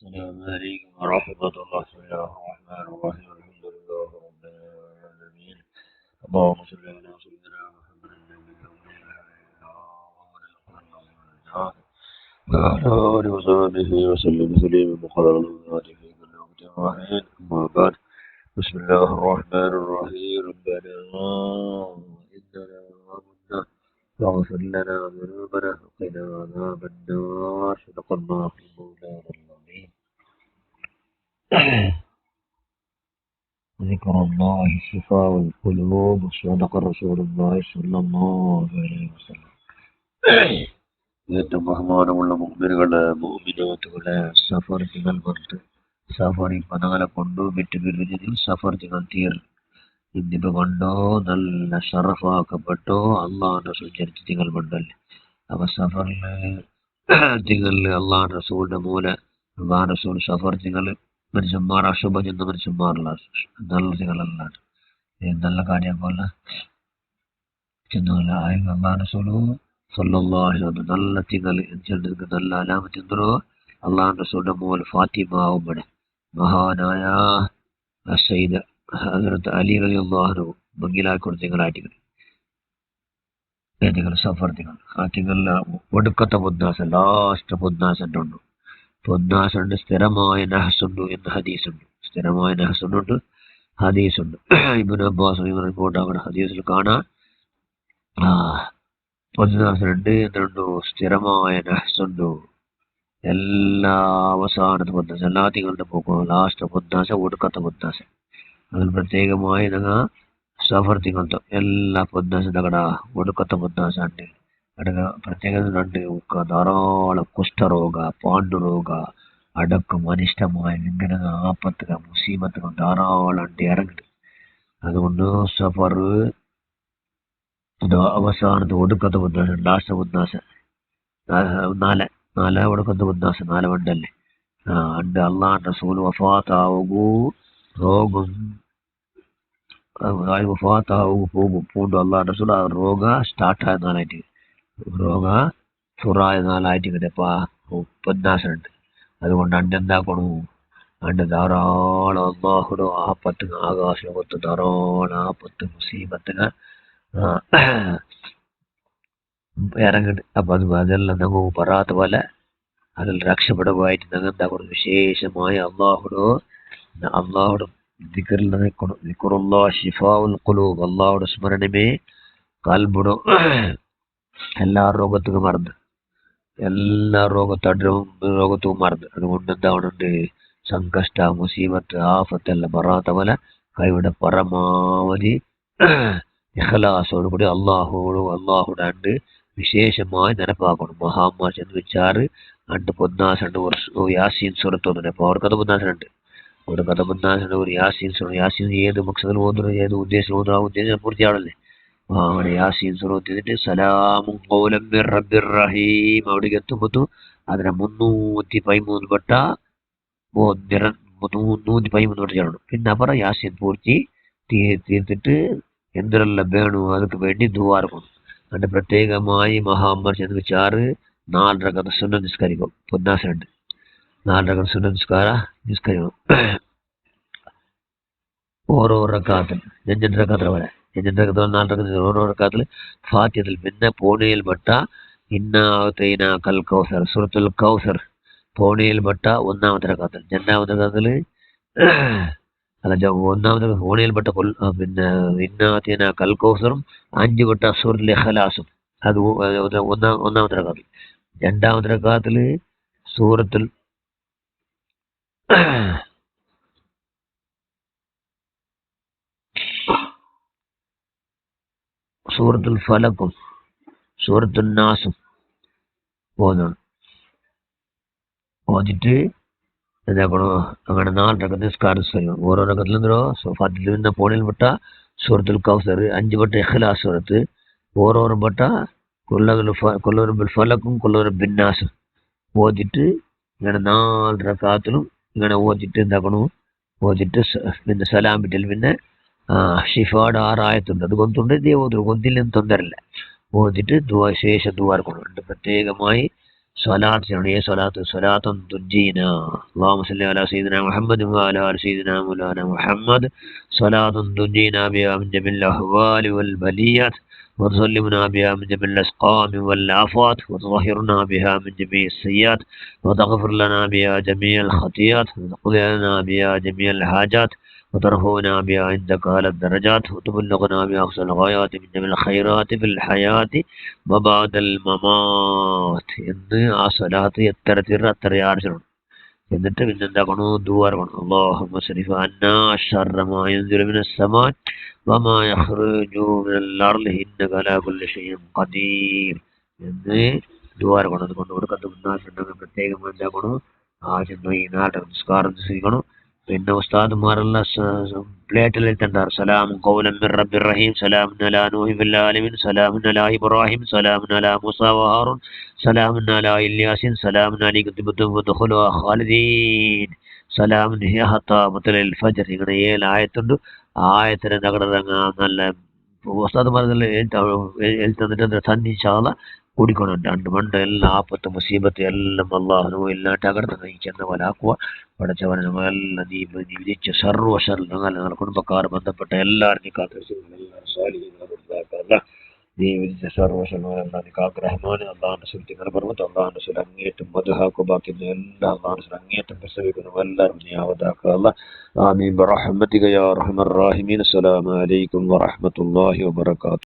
السلام عليكم ورحمة الله. بسم الله الرحمن الرحيم. الحمد لله رب العالمين. اللهم صل على سيدنا محمد النبي الأمي وعلى آله وصحبه وسلم تسليما مقررا في كل وقت وحين. أما بعد، بسم الله الرحمن الرحيم. ربنا إننا آمنا فاغفر لنا ذنوبنا وقنا عذاب النار. صدق الله مولانا العظيم. ذكر الله شفاء القلوب. صدق رسول الله صلى الله عليه وسلم. ഏറ്റവും ബഹുമാനമുള്ള മുഅ്മിനുകളെ മുഅ്മിനാത്തുകളെ, സഫർ തികൾ ಬಂತು. സഫറി പദങ്ങളെ കൊണ്ട് ಬಿಟ್ಟು ಬಿರುದಿൽ സഫർ തികൾ തീർ ഇന്നിപ്പോ കണ്ടോ നല്ല ഷറഫാക്കപ്പെട്ടോ അള്ളാഹുന്റെ റസൂൽ ചരിത്ര തികൾ കൊണ്ടല്ലേ. അപ്പൊ സഫറില് തികളില് അള്ളാഹു റസൂലിന്റെ മൂല അള്ളാഹു റസൂൽ സഫർ തികൾ മനുഷ്യന്മാർ അശുഭ ചെന്ന മനുഷ്യന്മാരുള്ള നല്ല തികളല്ലാണ്ട് നല്ല കാര്യം പോലെ ചെന്നല്ല. അള്ളാഹു റസൂല് സല്ലല്ലാഹു അലൈഹി വസല്ലം നല്ല തികൾ ചെന്നിട്ട് നല്ല അലാമത്ത് എന്തോ അള്ളാഹു റസൂലിന്റെ മൂല ഫാത്തിമ ആവുമ്പടെ മഹാനായ സയ്യിദ് ഹസ്രത്ത് അലി റളിയല്ലാഹു അൻഹു ബംഗിലാക്കൊരു തികളായിട്ട് സഫർ തികൾ. ആ തികളിൽ ഒടുക്കത്തെ പൊദ്ദാസൻ ലാസ്റ്റ് പൊദ്ദാസൻ്റെ ഉണ്ട്. പൊദ്ദാസുണ്ട്, സ്ഥിരമായ നഹസുണ്ട് എന്ന് ഹദീസുണ്ട്. സ്ഥിരമായ നഹസുണ്ട്, ഹദീസുണ്ട്. ഇബ്നു അബ്ബാസ് റിപ്പോർട്ട് ആകുന്ന ഹദീസിൽ കാണാൻ പൊദ്ദാസുണ്ട് എന്നുണ്ടോ, സ്ഥിരമായ നഹസുണ്ട്. എല്ലാ അവസാനത്തെ പൊദ്ദാസ എല്ലാ തികളുടെ പോക്കും ലാസ്റ്റ് പൊദ്ദാസ ഒടുക്കത്തെ പൊദ്ദാസ. അതിൽ പ്രത്യേകമായി നിങ്ങൾ സഫർ തികളുടെ എല്ലാ പൊദ്ദാസും തകട ഒടുക്കത്തെ പൊദ്ദാസ ഉണ്ട്. അടക പ്രത്യേകത രണ്ട് ധാരാളം കുഷ്ഠരോഗ, പാണ്ഡുരോഗ അടക്കം അനിഷ്ടമായ ഇങ്ങനെ ആപത്തുകൾ മുസീബത്തുകൾ ധാരാളം ഉണ്ട് ഇറങ്ങുന്നുണ്ട്. അതുകൊണ്ട് സഫർ അവസാനത്തെ ഒടുക്കത്തെ ബുദ്ധാസ ലാസ്റ്റ് ബുദ്ധാസ നാല് ഒടുക്കത്തെ ബുദ്ധാസ 4 ഉണ്ടല്ലേ. ഉണ്ട് അള്ളാഹുന്റെ റസൂൽ വഫാത്താവൂ രോഗം വഫാത്താവൂ പോകും പൂണ്ടു അള്ളാഹുന്റെ റസൂൽ ആ രോഗ സ്റ്റാർട്ടായ 4 രോഗ സുറായ 4 പൊന്നാസുണ്ട്. അതുകൊണ്ട് അണ്ടെന്താക്കണു അണ്ട് ധാരാളം അള്ളാഹുടെ ആപത്ത് ആകാശത്ത് ധാരാളം ആപത്ത് മുസീബത്തുകൾ ഇറങ്ങുന്നുണ്ട്. അപ്പൊ അതെല്ലാം നമുക്ക് പറയാത്ത പോലെ അതിൽ രക്ഷപ്പെടുവായിട്ട് ഞങ്ങൾ എന്താക്കണം, വിശേഷമായ അള്ളാഹുടെ ദിക്റിൽ നിൽക്കണം. ദിക്റുല്ലാഹ് ശിഫാഉൽ ഖുലൂബ്, അള്ളാഹുടെ സ്മരണമേ കൽബുടോ എല്ലാ രോഗത്തും മറന്ന് എല്ലാ രോഗത്തും മറന്ന്. അതുകൊണ്ട് എന്താവുന്നുണ്ട്, സംകഷ്ട മുസീബത്ത് ആഫത്തെല്ലാം പറയാത്ത പോലെ കൈവിടെ പരമാവധി ഇഖ്ലാസോട് കൂടി അള്ളാഹുടെ അണ്ട് വിശേഷമായി നിരപ്പാക്കണം. മഹാമാർ ചെന്ന് വെച്ചാറ് അണ്ട് പൊന്നാസുണ്ട്, യാസീൻ സുറത്തോന്നുണ്ട്. അപ്പൊ അവർ കഥ പൊന്നാസുണ്ട്, ഒരു കഥ പൊന്നാസുണ്ട്, ഒരു യാസീൻ സുറ. യാസീൻ ഏത് മക്സദിൽ ഓതുന്നു, ഏത് ഉദ്ദേശം ഓതുന്നു, ആ ഉദ്ദേശം പൂർത്തിയാണല്ലേ. അവിടെ യാസീൻ സുറത്തിട്ട് സലാമുൻ ഖൗലൻ മിർ റബ്ബിർ റഹീം അവിടേക്ക് എത്തുമ്പോ അതിനെ 313 വട്ട 313 വട്ട ചെയ്യണം. പിന്നെ അപ്പുറം യാസീൻ പൂർത്തി തീർത്തിട്ട് എന്തെല്ലാം വേണു അതൊക്കെ വേണ്ടി ദുആർക്കും. അതിന്റെ പ്രത്യേകമായി മഹാന്മാർ ചെന്ന് വെച്ചാറ് 4 റകഅത്ത് സുന്നത്ത് നിസ്കരിക്കും. പൊന്നാസുണ്ട് 4 റകഅത്ത് സുന്നത്ത് നിസ്കരിക്കും. ഓരോ റകഅത്തിൽ 5 റകഅത്ത് വരെ 4 റകഅത്ത് ഓരോ റകഅത്തിൽ ഫാത്തിഹയിൽ പിന്നെ പോണിയിൽ പെട്ട ഇന്നാഅതൈന കൽ കൗസർ സൂറത്തുൽ കൗസർ പോണിയിൽ പെട്ട 1ാമത്തെ റകഅത്തിൽ, 2ാമത്തെ റകഅത്തിൽ ഒന്നാമത്തെ ഫോണിൽപ്പെട്ട പിന്നെ ഇന്നാഅതൈന കൽ കൗസറും 5 വട്ട സൂറത്തുൽ ഇഖ്ലാസും. അത് ഒന്നാമത്തെ റകഅത്തിൽ. 2ാമത്തെ റകഅത്തിൽ സൂറത്തുൽ ഫലക്കും സൂറത്തുൽ നാസും ഓതിട്ട് എന്താക്കണോ, അങ്ങനെ 4 റകഅത്ത് നിസ്കാരം. ഓരോ റകഅത്തിൽ എന്തോ ഫാത്തിഹയിൽ നിന്ന് ഫോണിൽ പെട്ട സൂറത്തുൽ കൗസർ, 5 വട്ട ഇഖ്ലാസ് സൂറത്ത്, ഓരോരോ വട്ട കൊല്ലൂർ ഫലക്കും കൊല്ലൂർ ബിന്നാസും ഓതിട്ട് ഇങ്ങനെ 4 റകഅത്തിലും ഇങ്ങനെ ഓതിട്ട് എന്താക്കണു, ഓതിട്ട് പിന്നെ സലാം വിട്ടൽ പിന്നെ ഷിഫാട് 6 ആയത്തുണ്ട്. അത് കൊണ്ടുണ്ട് ഇതേ ഓതിൽ ഒന്നിലും തൊന്തരല്ല. ഓതിട്ട് ശേഷം ദുആ കൊടുക്കുന്നുണ്ട്. പ്രത്യേകമായി صلاة يعني صلاة صلاة تنجينا. اللهم صل على سيدنا محمد وعلى آل سيدنا مولانا محمد. صلاة تنجينا بها من جميع الأهوال والبليات، وتسلمنا بها من جميع الأسقام والآفات، وتطهرنا بها من جميع السيئات، وتغفر لنا بها جميع الخطيئات، وتقضي لنا بها جميع الحاجات، وترفعنا بها عندك على الدرجات، وتبلغنا بها أقصى الغايات من جميع الخيرات في الحياة وبعد الممات. എന്ന് ആ സ്വലാത്ത് എത്ര തീർന്ന് അത്ര ആർച്ചണം. എന്നിട്ട് പിന്നെന്താക്കണു ദുആർക്കണം. അല്ലാഹുമ്മ സരിഫ അന്നാ ശർറ മാ യൻസിലു മിനസ് സമാ വമാ യഖ്റുജു മിനൽ അർളി ഇന്നക അലാ കുല്ലി ഷൈഇൻ ഖദീർ എന്ന് ദുആർക്കണം. അതുകൊണ്ട് കൊടുക്കത്ത് മുന്നാട്ടുണ്ടെങ്കിൽ പ്രത്യേകം എന്താക്കണം, ആദ്യം ഈ നാട്ട നിസ്കാരം ചെയ്യണം. പിന്നെ ഉസ്താദുമാരെല്ലാം പ്ലേറ്റിൽ എഴുത്തണ്ടാറ് സലാമുൻ ഖൗലൻ മിർ റബ്ബിർ റഹീം, സലാമുൻ അലാ നൂഹി ഫിൽ ആലമീൻ, സലാമുൻ അലാ ഇബ്രാഹിം, സലാമുൻ അലാ മൂസാ വഹാറൂൻ, സലാമുൻ അലാ ഇല്യാസിൻ, സലാമുൻ അലൈക്കും തിബ്തും വദ്ഖുലുഹാ ഖാലിദീൻ, സലാമുൻ ഹിയ ഹത്താ മത്ലഇൽ ഫജ്ർ. ഇങ്ങനെ 7 ആയത്തുണ്ട്. ആയത്തിനെ നഗടറങ്ങ നല്ല ഉസ്താദുമാരെല്ലാം എഴുത്തന്നിട്ട് തന്നെ ഇൻഷാ അല്ലാഹ് കൂടിക്കണം. രണ്ട് മണ്ട് എല്ലാം ആപത്ത് മുസീബത്ത് എല്ലാം അള്ളാഹു ഇല്ലാട്ട് അകടത്ത് നയിക്കുന്ന പോലെ ആക്കുക. പടച്ചവനെ നമ്മളെല്ലാം നീ വിധിച്ച സർവ്വ ഷർറും ഞങ്ങളുടെ കുടുംബക്കാർ ബന്ധപ്പെട്ട എല്ലാവരും നീ കാത്തിരിക്കും. നീ വിധിച്ച സർവ്വ ഷർറും നീ കാഗ്രഹമാണ്. അള്ളാഹുന്റെ സുഹൃത്തുക്കളെ പറഞ്ഞിട്ട് അള്ളാഹുന്റെ സുല അങ്ങേറ്റം മധുഹാക്കുബാക്കുന്ന എല്ലാ അള്ളാഹുന്റെ സുല അങ്ങേറ്റം പ്രസവിക്കുന്ന എല്ലാവരും നീ ആവതാക്കുക. ആമീൻ ബിറഹ്മതിക യാ അർഹമർ റഹീമീൻ. അസ്സലാമു അലൈക്കും വറഹ്മത്തുള്ളാഹി വബറകാതുഹു.